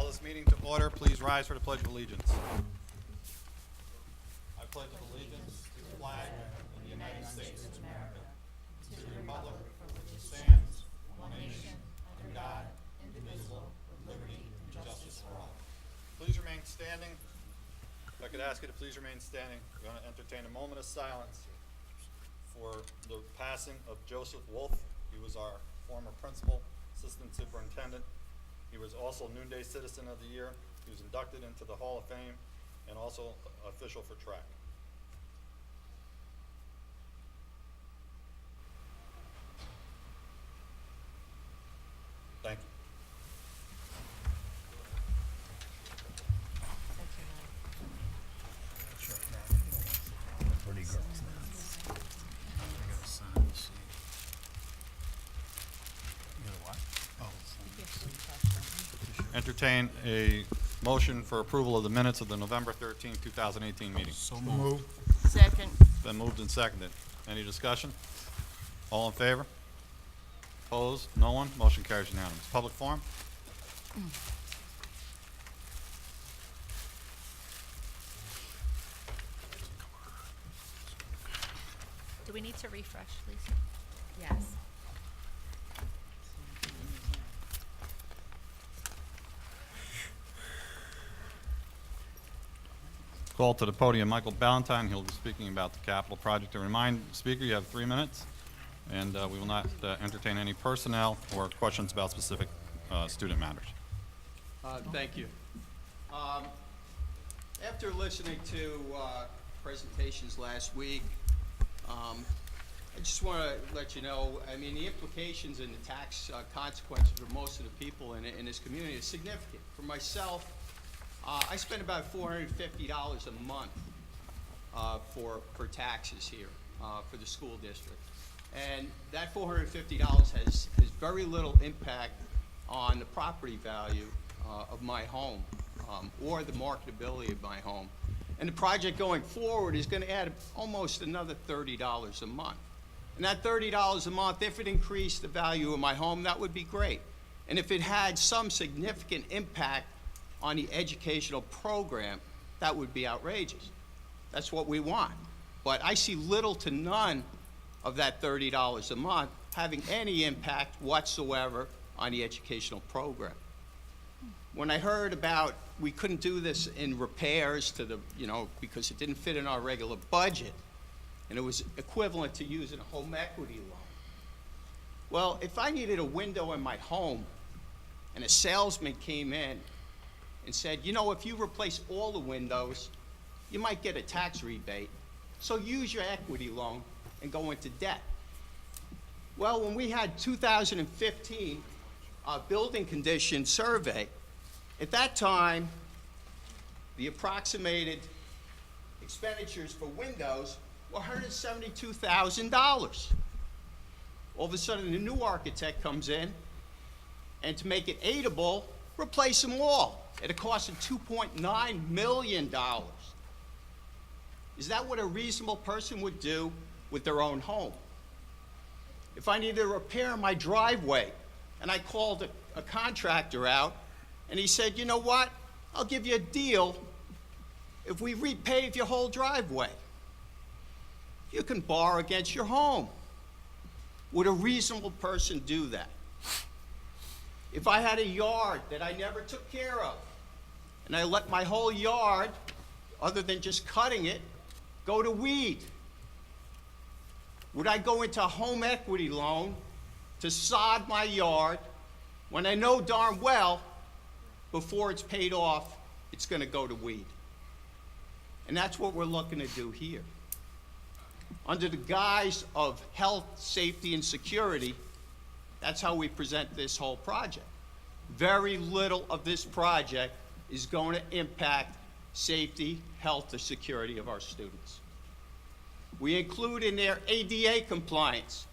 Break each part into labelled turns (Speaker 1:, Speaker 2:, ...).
Speaker 1: Call this meeting to order. Please rise for the Pledge of Allegiance. I pledge allegiance to the flag of the United States of America, to the republic for which it stands, one nation, under God, indivisible, with liberty and justice for all. Please remain standing. If I could ask you to please remain standing, we're going to entertain a moment of silence for the passing of Joseph Wolf. He was our former principal, assistant superintendent. He was also Noonday Citizen of the Year. He was inducted into the Hall of Fame and also official for track. Thank you.
Speaker 2: Pretty girls now. I gotta sign the sheet. You gotta what? Oh.
Speaker 1: Entertain a motion for approval of the minutes of the November 13, 2018 meeting.
Speaker 2: So moved.
Speaker 3: Second.
Speaker 1: Been moved and seconded. Any discussion? All in favor? Opposed? No one? Motion carries unanimous. Public forum?
Speaker 3: Do we need to refresh, Lisa? Yes.
Speaker 1: Call to the podium Michael Ballantyne. He'll be speaking about the capital project. To remind the speaker, you have 3 minutes, and we will not entertain any personnel or questions about specific student matters.
Speaker 4: Thank you. After listening to presentations last week, I just want to let you know, I mean, the implications and the tax consequences for most of the people in this community is significant. For myself, I spend about $450 a month for taxes here for the school district. And that $450 has very little impact on the property value of my home or the marketability of my home. And the project going forward is going to add almost another $30 a month. And that $30 a month, if it increased the value of my home, that would be great. And if it had some significant impact on the educational program, that would be outrageous. That's what we want. But I see little to none of that $30 a month having any impact whatsoever on the educational program. When I heard about we couldn't do this in repairs to the, because it didn't fit in our regular budget, and it was equivalent to using a home equity loan. Well, if I needed a window in my home and a salesman came in and said, if you replace all the windows, you might get a tax rebate, so use your equity loan and go into debt. Well, when we had 2015 building condition survey, at that time, the approximated expenditures for windows were $172,000. All of a sudden, the new architect comes in, and to make it aidable, replace them all at a cost of $2.9 million. Is that what a reasonable person would do with their own home? If I needed to repair my driveway, and I called a contractor out, and he said, you know what, I'll give you a deal if we repave your whole driveway. You can borrow against your home. Would a reasonable person do that? If I had a yard that I never took care of, and I let my whole yard, other than just cutting it, go to weed, would I go into a home equity loan to sod my yard when I know darn well before it's paid off, it's going to go to weed? And that's what we're looking to do here. Under the guise of health, safety, and security, that's how we present this whole project. Very little of this project is going to impact safety, health, or security of our students. We include in there ADA compliance.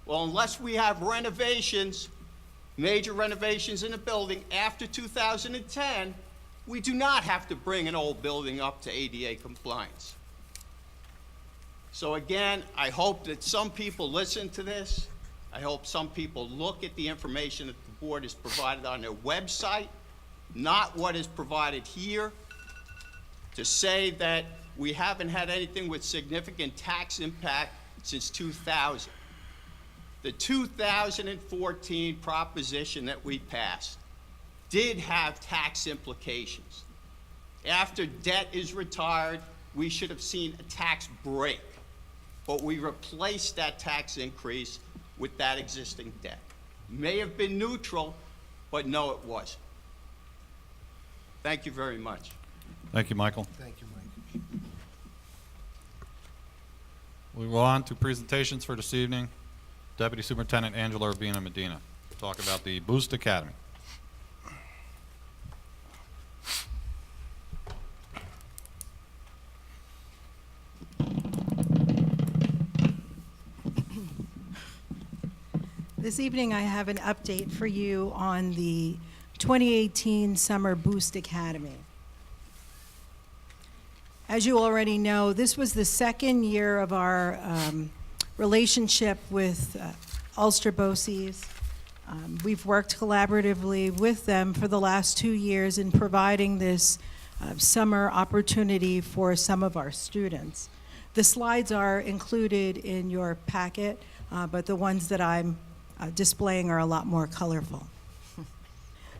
Speaker 4: Well, unless we have renovations, major renovations in the building after 2010, we do not have to bring an old building up to ADA compliance. So again, I hope that some people listen to this. I hope some people look at the information that the board has provided on their website. not what is provided here, to say that we haven't had anything with significant tax impact since 2000. The 2014 proposition that we passed did have tax implications. After debt is retired, we should have seen a tax break, but we replaced that tax increase with that existing debt. May have been neutral, but no, it wasn't. Thank you very much.
Speaker 5: Thank you, Michael.
Speaker 2: Thank you, Mike.
Speaker 5: We go on to presentations for this evening. Deputy Superintendent Angela Urbina Medina, talk about the Boost Academy.
Speaker 6: This evening, I have an update for you on the 2018 Summer Boost Academy. As you already know, this was the second year of our relationship with Ulster BOCES. We've worked collaboratively with them for the last 2 years in providing this summer opportunity for some of our students. The slides are included in your packet, but the ones that I'm displaying are a lot more colorful.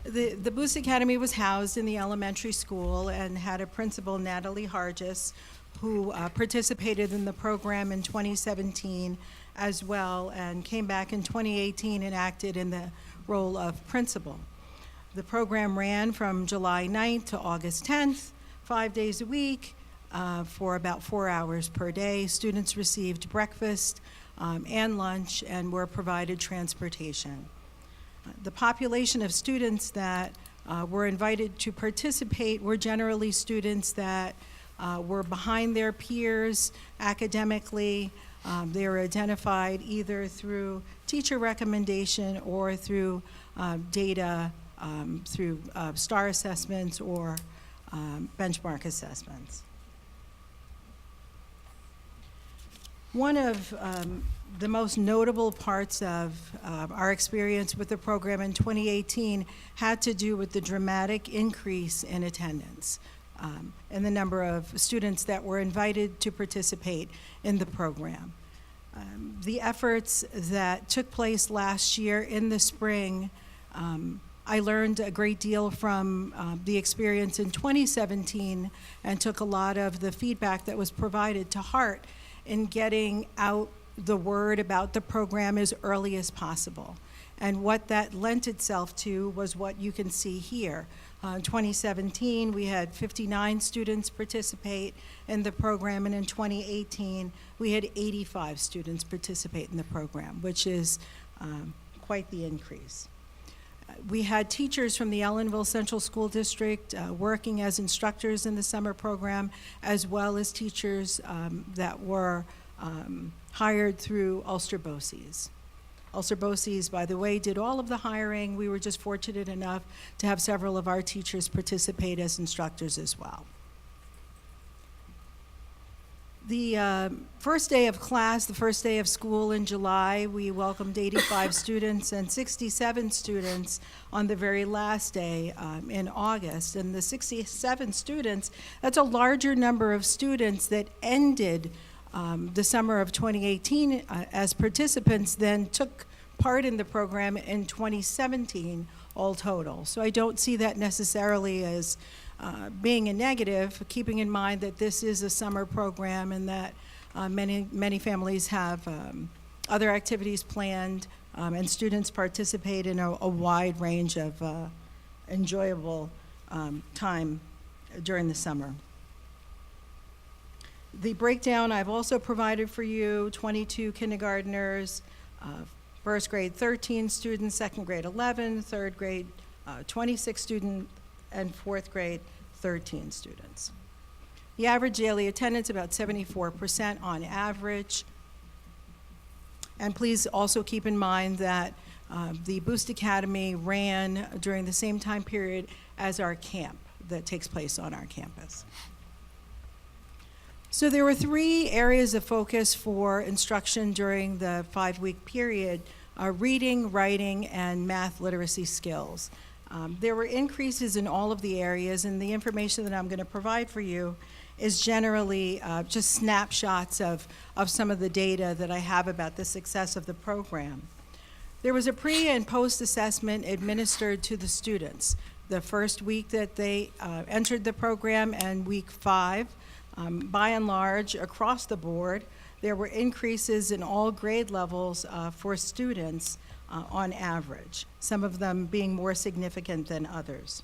Speaker 6: The Boost Academy was housed in the elementary school and had a principal, Natalie Hargis, who participated in the program in 2017 as well, and came back in 2018 and acted in the role of principal. The program ran from July 9th to August 10th, 5 days a week, for about 4 hours per day. Students received breakfast and lunch and were provided transportation. The population of students that were invited to participate were generally students that were behind their peers academically. They were identified either through teacher recommendation or through data, through STAR assessments or benchmark assessments. One of the most notable parts of our experience with the program in 2018 had to do with the dramatic increase in attendance and the number of students that were invited to participate in the program. The efforts that took place last year in the spring, I learned a great deal from the experience in 2017 and took a lot of the feedback that was provided to heart in getting out the word about the program as early as possible. And what that lent itself to was what you can see here. In 2017, we had 59 students participate in the program, and in 2018, we had 85 students participate in the program, which is quite the increase. We had teachers from the Ellenville Central School District working as instructors in the summer program, as well as teachers that were hired through Ulster BOCES. Ulster BOCES, by the way, did all of the hiring. We were just fortunate enough to have several of our teachers participate as instructors as well. The first day of class, the first day of school in July, we welcomed 85 students and 67 students on the very last day in August. And the 67 students, that's a larger number of students that ended the summer of 2018 as participants than took part in the program in 2017 all total. So I don't see that necessarily as being a negative, keeping in mind that this is a summer program and that many families have other activities planned and students participate in a wide range of enjoyable time during the summer. The breakdown I've also provided for you: 22 kindergartners, first grade 13 students, second grade 11, third grade 26 students, and fourth grade 13 students. The average daily attendance about 74% on average. And please also keep in mind that the Boost Academy ran during the same time period as our camp that takes place on our campus. So there were 3 areas of focus for instruction during the 5-week period: reading, writing, and math literacy skills. There were increases in all of the areas, and the information that I'm going to provide for you is generally just snapshots of some of the data that I have about the success of the program. There was a pre- and post-assessment administered to the students. The first week that they entered the program and week 5, by and large, across the board, there were increases in all grade levels for students on average, some of them being more significant than others.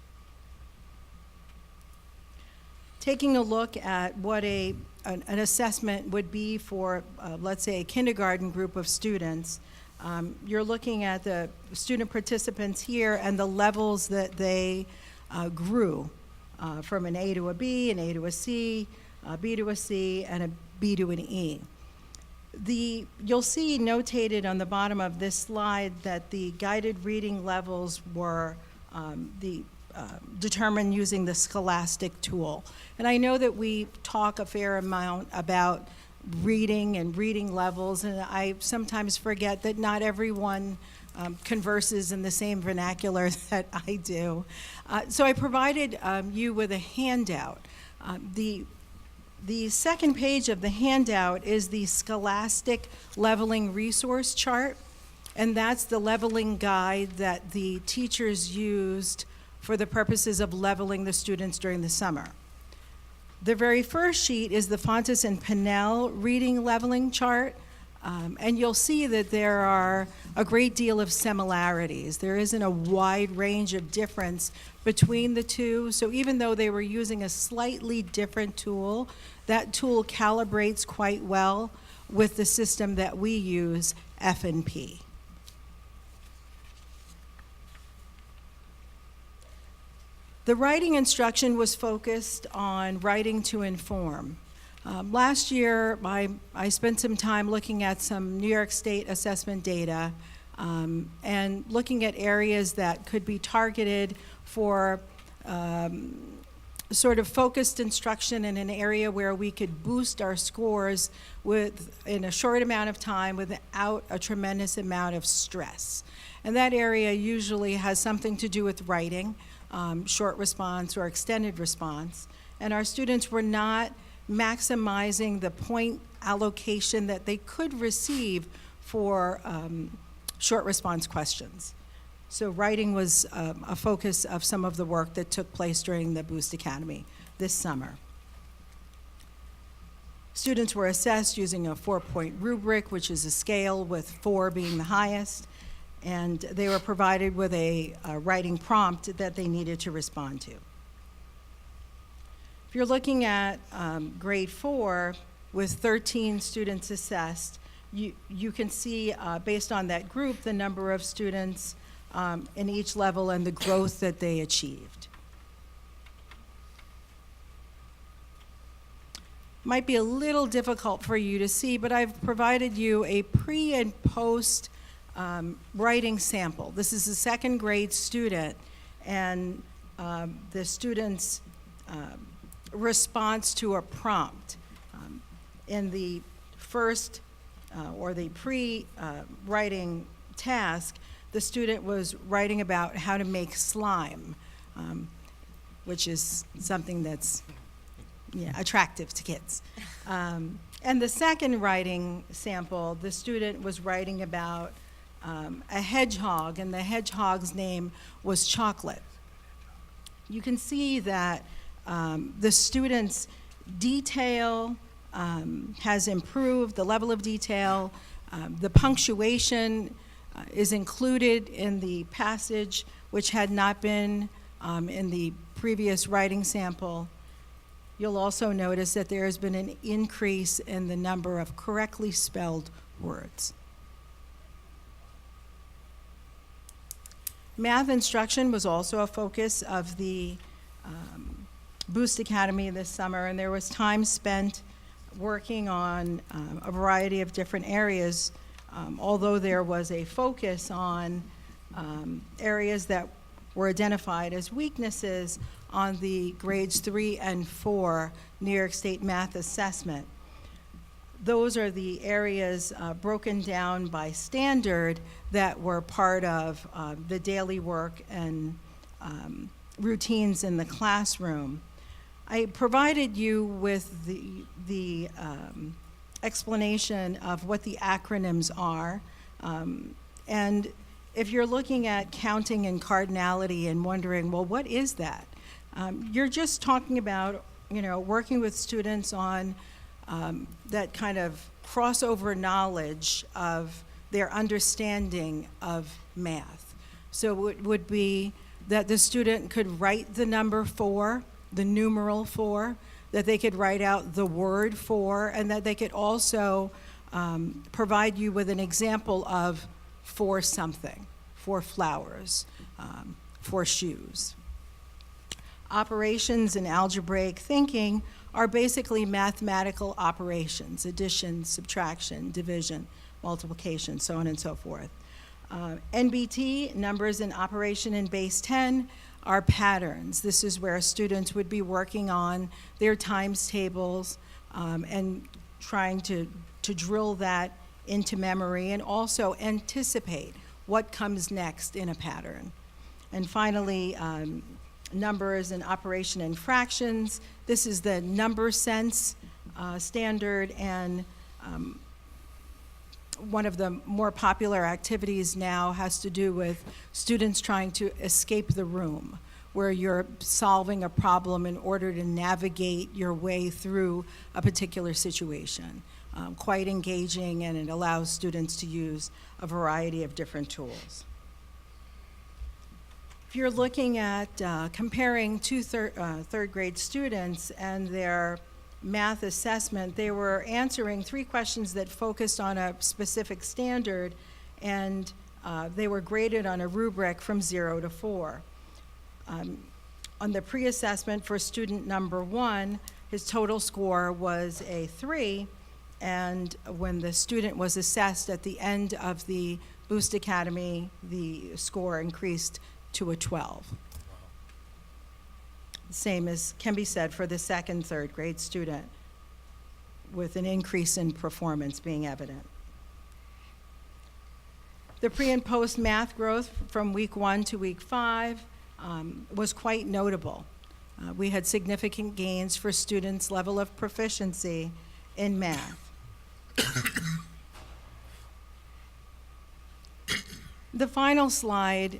Speaker 6: Taking a look at what an assessment would be for, let's say, a kindergarten group of students, you're looking at the student participants here and the levels that they grew from an A to a B, an A to a C, a B to a C, and a B to an E. You'll see notated on the bottom of this slide that the guided reading levels were determined using the Scholastic tool. And I know that we talk a fair amount about reading and reading levels, and I sometimes forget that not everyone converses in the same vernacular that I do. So I provided you with a handout. The second page of the handout is the Scholastic Leveling Resource Chart, and that's the leveling guide that the teachers used for the purposes of leveling the students during the summer. The very first sheet is the Fontes and Pinnell Reading Leveling Chart, and you'll see that there are a great deal of similarities. There isn't a wide range of difference between the two, so even though they were using a slightly different tool, that tool calibrates quite well with the system that we use, F&P. The writing instruction was focused on writing to inform. Last year, I spent some time looking at some New York State assessment data and looking at areas that could be targeted for sort of focused instruction in an area where we could boost our scores in a short amount of time without a tremendous amount of stress. And that area usually has something to do with writing, short response or extended response. And our students were not maximizing the point allocation that they could receive for short response questions. So writing was a focus of some of the work that took place during the Boost Academy this summer. Students were assessed using a 4-point rubric, which is a scale with 4 being the highest, and they were provided with a writing prompt that they needed to respond to. If you're looking at grade 4 with 13 students assessed, you can see based on that group the number of students in each level and the growth that they achieved. Might be a little difficult for you to see, but I've provided you a pre and post writing sample. This is a second grade student, and the student's response to a prompt. In the first or the pre-writing task, the student was writing about how to make slime, which is something that's attractive to kids. And the second writing sample, the student was writing about a hedgehog, and the hedgehog's name was Chocolate. You can see that the student's detail has improved, the level of detail, the punctuation is included in the passage, which had not been in the previous writing sample. You'll also notice that there has been an increase in the number of correctly spelled words. Math instruction was also a focus of the Boost Academy this summer, and there was time spent working on a variety of different areas, although there was a focus on areas that were identified as weaknesses on the grades 3 and 4 New York State math assessment. Those are the areas broken down by standard that were part of the daily work and routines in the classroom. I provided you with the explanation of what the acronyms are. And if you're looking at counting and cardinality and wondering, well, what is that? You're just talking about, working with students on that kind of crossover knowledge of their understanding of math. So it would be that the student could write the number 4, the numeral 4, that they could write out the word 4, and that they could also provide you with an example of for something, for flowers, for shoes. Operations and algebraic thinking are basically mathematical operations: addition, subtraction, division, multiplication, so on and so forth. NBT, numbers in operation in base 10, are patterns. This is where students would be working on their times tables and trying to drill that into memory and also anticipate what comes next in a pattern. And finally, numbers in operation and fractions. This is the number sense standard, and one of the more popular activities now has to do with students trying to escape the room, where you're solving a problem in order to navigate your way through a particular situation. Quite engaging, and it allows students to use a variety of different tools. If you're looking at comparing two third grade students and their math assessment, they were answering 3 questions that focused on a specific standard, and they were graded on a rubric from 0 to 4. On the pre-assessment for student number 1, his total score was a 3, and when the student was assessed at the end of the Boost Academy, the score increased to a 12. The same as can be said for the second, third grade student, with an increase in performance being evident. The pre and post math growth from week 1 to week 5 was quite notable. We had significant gains for students' level of proficiency in math. The final slide,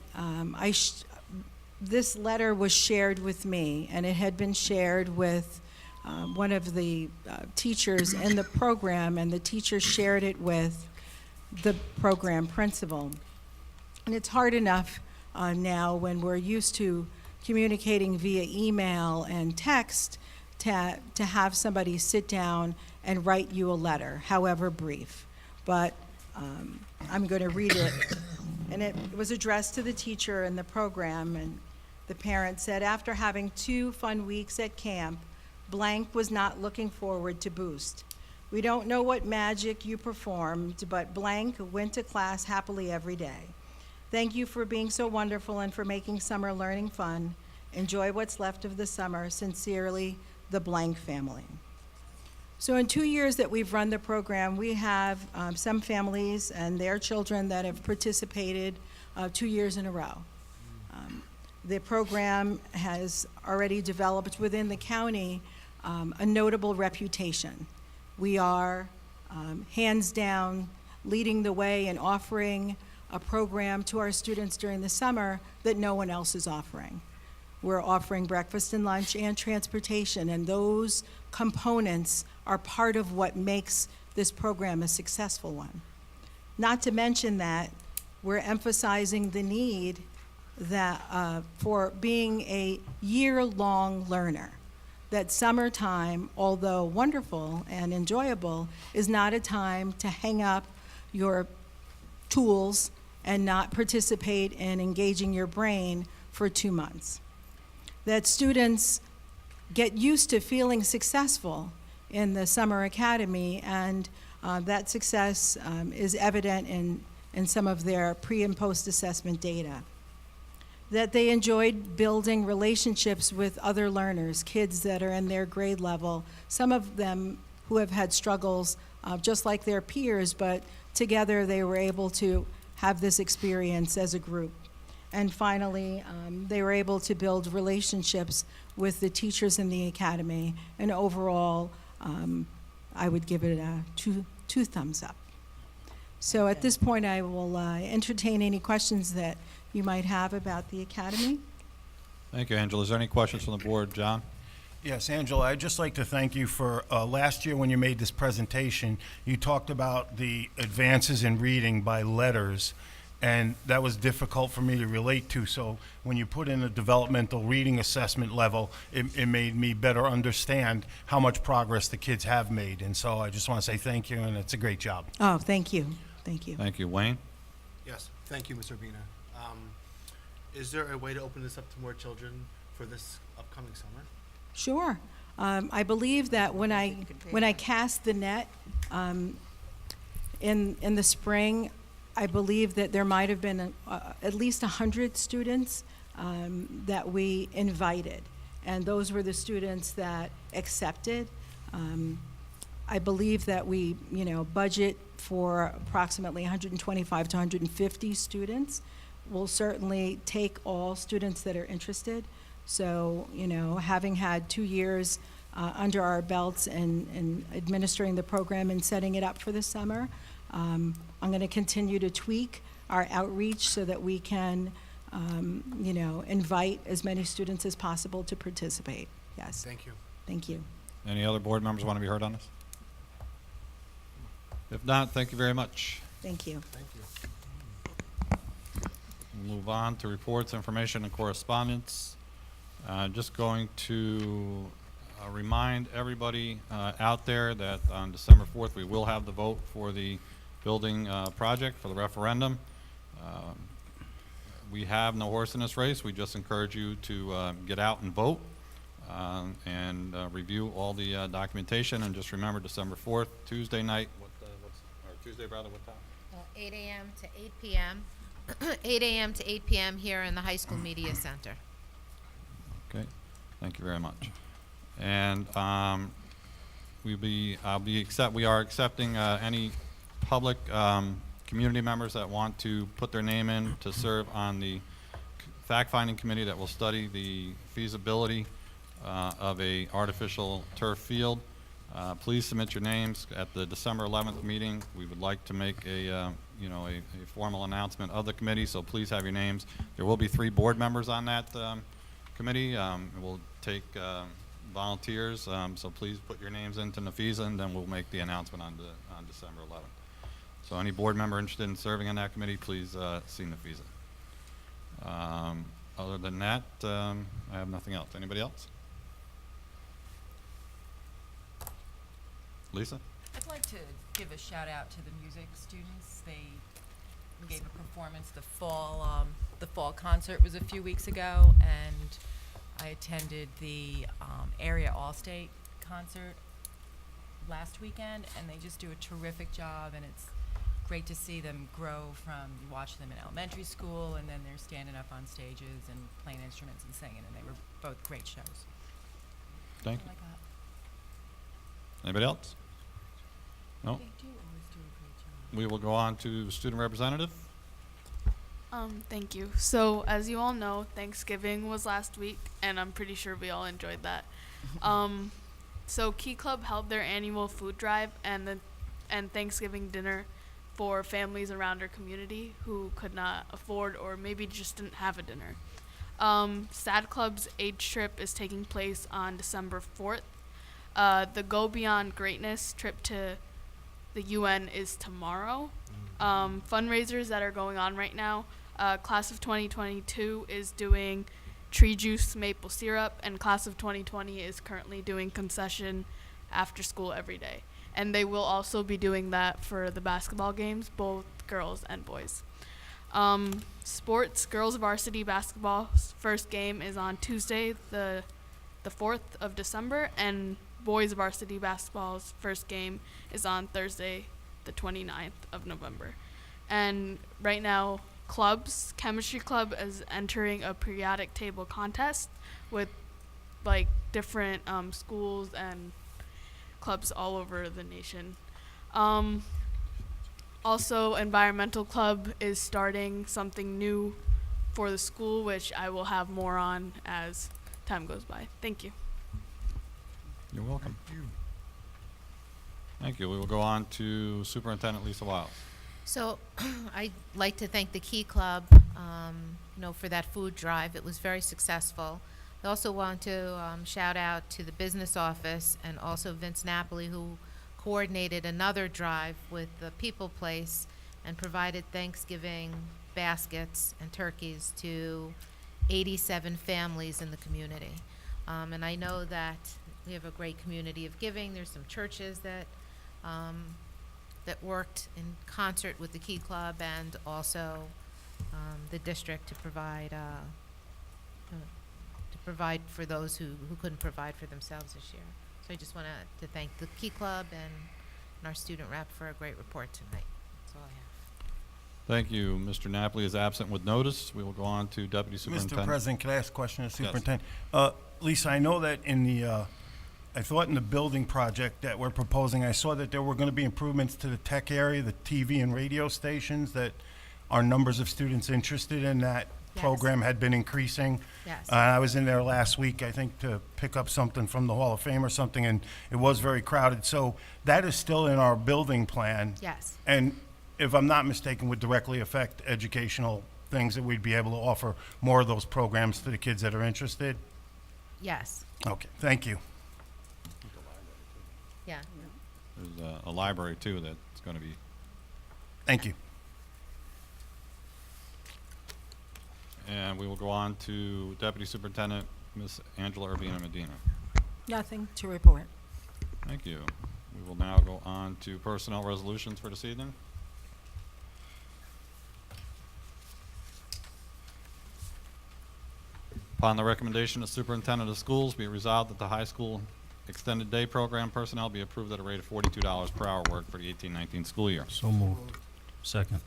Speaker 6: this letter was shared with me, and it had been shared with one of the teachers in the program, and the teacher shared it with the program principal. And it's hard enough now, when we're used to communicating via email and text, to have somebody sit down and write you a letter, however brief. But I'm going to read it. And it was addressed to the teacher in the program, and the parent said, after having 2 fun weeks at camp, blank was not looking forward to Boost. We don't know what magic you performed, but blank went to class happily every day. Thank you for being so wonderful and for making summer learning fun. Enjoy what's left of the summer. Sincerely, the blank family. So in 2 years that we've run the program, we have some families and their children that have participated 2 years in a row. The program has already developed within the county a notable reputation. We are, hands down, leading the way and offering a program to our students during the summer that no one else is offering. We're offering breakfast and lunch and transportation, and those components are part of what makes this program a successful one. Not to mention that we're emphasizing the need that for being a year-long learner. That summertime, although wonderful and enjoyable, is not a time to hang up your tools and not participate in engaging your brain for 2 months. That students get used to feeling successful in the summer academy, and that success is evident in some of their pre and post assessment data. That they enjoyed building relationships with other learners, kids that are in their grade level, some of them who have had struggles just like their peers, but together they were able to have this experience as a group. And finally, they were able to build relationships with the teachers in the academy. And overall, I would give it a two thumbs up. So at this point, I will entertain any questions that you might have about the academy.
Speaker 5: Thank you, Angela. Is there any questions from the board? John?
Speaker 2: Yes, Angela, I'd just like to thank you for, last year when you made this presentation, you talked about the advances in reading by letters, and that was difficult for me to relate to. So when you put in a developmental reading assessment level, it made me better understand how much progress the kids have made. And so I just want to say thank you, and it's a great job.
Speaker 6: Oh, thank you. Thank you.
Speaker 5: Thank you. Wayne?
Speaker 7: Yes, thank you, Mr. Urbina. Is there a way to open this up to more children for this upcoming summer?
Speaker 6: Sure. I believe that when I cast the net in the spring, I believe that there might have been at least 100 students that we invited, and those were the students that accepted. I believe that we, budget for approximately 125 to 150 students. We'll certainly take all students that are interested. So, having had 2 years under our belts and administering the program and setting it up for the summer, I'm going to continue to tweak our outreach so that we can, invite as many students as possible to participate. Yes.
Speaker 7: Thank you.
Speaker 6: Thank you.
Speaker 5: Any other board members want to be heard on this? If not, thank you very much.
Speaker 6: Thank you.
Speaker 7: Thank you.
Speaker 5: We'll move on to reports, information, and correspondence. Just going to remind everybody out there that on December 4th, we will have the vote for the building project for the referendum. We have no horse in this race. We just encourage you to get out and vote and review all the documentation. And just remember, December 4th, Tuesday night, or Tuesday, rather, what time?
Speaker 3: 8 a.m. to 8 p.m. 8 a.m. to 8 p.m. here in the High School Media Center.
Speaker 5: Okay, thank you very much. And we are accepting any public community members that want to put their name in to serve on the fact-finding committee that will study the feasibility of a artificial turf field. Please submit your names at the December 11th meeting. We would like to make a formal announcement of the committee, so please have your names. There will be 3 board members on that committee. We'll take volunteers, so please put your names into Nafisa, and then we'll make the announcement on December 11th. So any board member interested in serving on that committee, please see Nafisa. Other than that, I have nothing else. Anybody else? Lisa?
Speaker 8: I'd like to give a shout out to the music students. They gave a performance. The fall concert was a few weeks ago, and I attended the area All-State concert last weekend, and they just do a terrific job, and it's great to see them grow from, you watch them in elementary school, and then they're standing up on stages and playing instruments and singing, and they were both great shows.
Speaker 5: Thank you.
Speaker 8: Like that.
Speaker 5: Anybody else? No?
Speaker 8: They do always do a great job.
Speaker 5: We will go on to the student representative.
Speaker 9: Thank you. So, as you all know, Thanksgiving was last week, and I'm pretty sure we all enjoyed that. So Key Club held their annual food drive and Thanksgiving dinner for families around our community who could not afford or maybe just didn't have a dinner. SAD Club's age trip is taking place on December 4th. The Go Beyond Greatness trip to the UN is tomorrow. Fundraisers that are going on right now, Class of 2022 is doing tree juice maple syrup, and Class of 2020 is currently doing concession after school every day. And they will also be doing that for the basketball games, both girls and boys. Sports, girls varsity basketball's first game is on Tuesday, the 4th of December, and boys varsity basketball's first game is on Thursday, the 29th of November. And right now, clubs, Chemistry Club is entering a periodic table contest with like different schools and clubs all over the nation. Also, Environmental Club is starting something new for the school, which I will have more on as time goes by. Thank you.
Speaker 5: You're welcome. Thank you. We will go on to Superintendent Lisa Wiles.
Speaker 3: So I'd like to thank the Key Club, for that food drive. It was very successful. I also want to shout out to the business office and also Vince Napoli, who coordinated another drive with the People Place and provided Thanksgiving baskets and turkeys to 87 families in the community. And I know that we have a great community of giving. There's some churches that worked in concert with the Key Club and also the district to provide for those who couldn't provide for themselves this year. So I just want to thank the Key Club and our student rep for a great report tonight. That's all I have.
Speaker 5: Thank you. Mr. Napoli is absent with notice. We will go on to Deputy Superintendent.
Speaker 2: Mr. President, could I ask a question of the
Speaker 5: Yes.
Speaker 2: Superintendent? Lisa, I know that I thought in the building project that we're proposing, I saw that there were going to be improvements to the tech area, the TV and radio stations, that our numbers of students interested in that
Speaker 3: Yes.
Speaker 2: program had been increasing.
Speaker 3: Yes.
Speaker 2: I was in there last week, I think, to pick up something from the Hall of Fame or something, and it was very crowded. So that is still in our building plan.
Speaker 3: Yes.
Speaker 2: And if I'm not mistaken, would directly affect educational things, that we'd be able to offer more of those programs to the kids that are interested?
Speaker 3: Yes.
Speaker 2: Okay, thank you.
Speaker 3: Yeah.
Speaker 5: There's a library, too, that's going to be.
Speaker 2: Thank you.
Speaker 5: And we will go on to Deputy Superintendent, Ms. Angela Urbina Medina.
Speaker 6: Nothing to report.
Speaker 5: Thank you. We will now go on to personnel resolutions for this evening. Upon the recommendation of Superintendent of Schools, be it resolved that the high school extended day program personnel be approved at a rate of $42 per hour worked for the 18-19 school year.
Speaker 10: So moved. Second.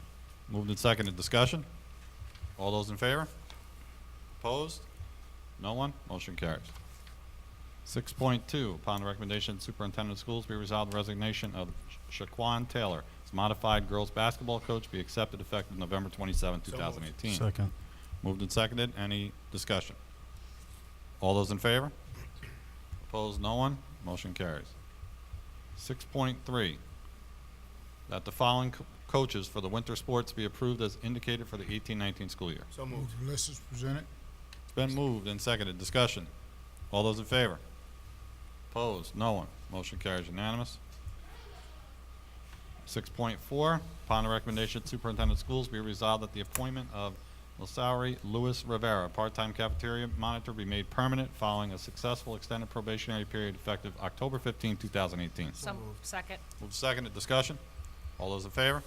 Speaker 5: Moved and seconded. Discussion? All those in favor? Opposed? No one? Motion carries. 6.2, upon the recommendation of the Superintendent of Schools, be resolved the resignation of Shaquan Taylor as modified girls basketball coach be accepted effective November 27, 2018.
Speaker 10: Second.
Speaker 5: Moved and seconded. Any discussion? All those in favor? Opposed? No one? Motion carries. 6.3, that the following coaches for the winter sports be approved as indicated for the 18-19 school year.
Speaker 7: So moved.
Speaker 10: The list is presented.
Speaker 5: It's been moved and seconded. Discussion. All those in favor? Opposed? No one. Motion carries unanimous. 6.4, upon the recommendation of Superintendent of Schools, be resolved that the appointment of Lasauri Luis Rivera, part-time cafeteria monitor, be made permanent following a successful extended probationary period effective October 15, 2018.
Speaker 7: So moved.
Speaker 8: Second.
Speaker 5: Moved seconded. Discussion. All those in favor?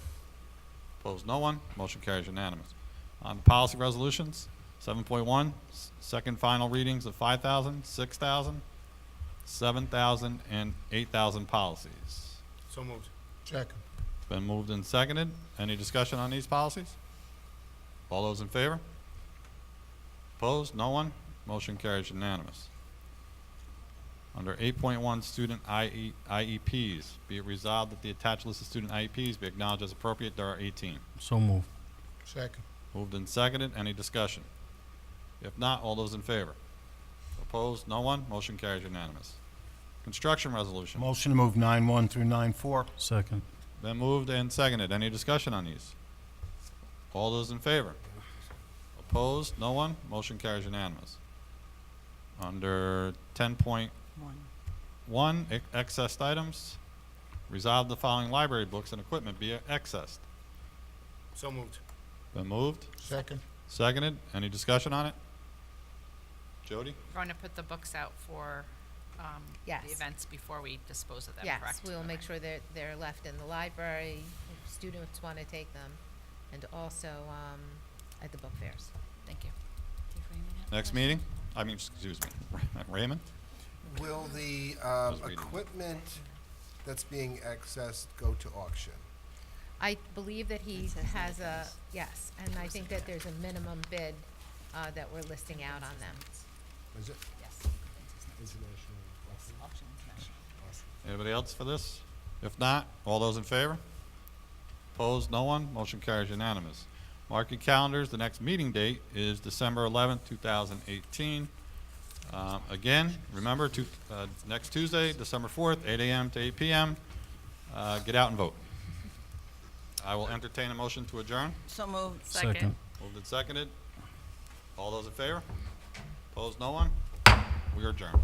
Speaker 5: Opposed? No one. Motion carries unanimous. On the policy resolutions, 7.1, second final readings of 5,000, 6,000, 7,000, and 8,000 policies.
Speaker 7: So moved.
Speaker 10: Second.
Speaker 5: It's been moved and seconded. Any discussion on these policies? All those in favor? Opposed? No one? Motion carries unanimous. Under 8.1, student IEPs, be it resolved that the attached list of student IEPs be acknowledged as appropriate. There are 18.
Speaker 10: So moved. Second.
Speaker 5: Moved and seconded. Any discussion? If not, all those in favor? Opposed? No one? Motion carries unanimous. Construction resolution.
Speaker 2: Motion to move 9-1 through 9-4.
Speaker 10: Second.
Speaker 5: Been moved and seconded. Any discussion on these? All those in favor? Opposed? No one? Motion carries unanimous. Under 10.1, excessed items, resolve the following library books and equipment be accessed.
Speaker 7: So moved.
Speaker 5: Been moved?
Speaker 10: Second.
Speaker 5: Seconded. Any discussion on it? Jody?
Speaker 11: We're going to put the books out for
Speaker 3: Yes.
Speaker 11: the events before we dispose of them,
Speaker 3: Yes,
Speaker 11: correct?
Speaker 3: we will make sure that they're left in the library if students want to take them, and also at the book fairs. Thank you.
Speaker 5: Next meeting? Excuse me. Raymond?
Speaker 12: Will the
Speaker 5: was reading.
Speaker 12: equipment that's being accessed go to auction?
Speaker 3: I believe that he has a, yes, and I think that there's a minimum bid that we're listing out on them.
Speaker 12: Is it?
Speaker 11: Yes.
Speaker 12: International auction?
Speaker 5: Anybody else for this? If not, all those in favor? Opposed? No one? Motion carries unanimous. Mark your calendars. The next meeting date is December 11th, 2018. Again, remember, next Tuesday, December 4th, 8 a.m. to 8 p.m. Get out and vote. I will entertain a motion to adjourn.
Speaker 13: So moved.
Speaker 11: Second.
Speaker 5: Moved and seconded. All those in favor? Opposed, no one? We are adjourned.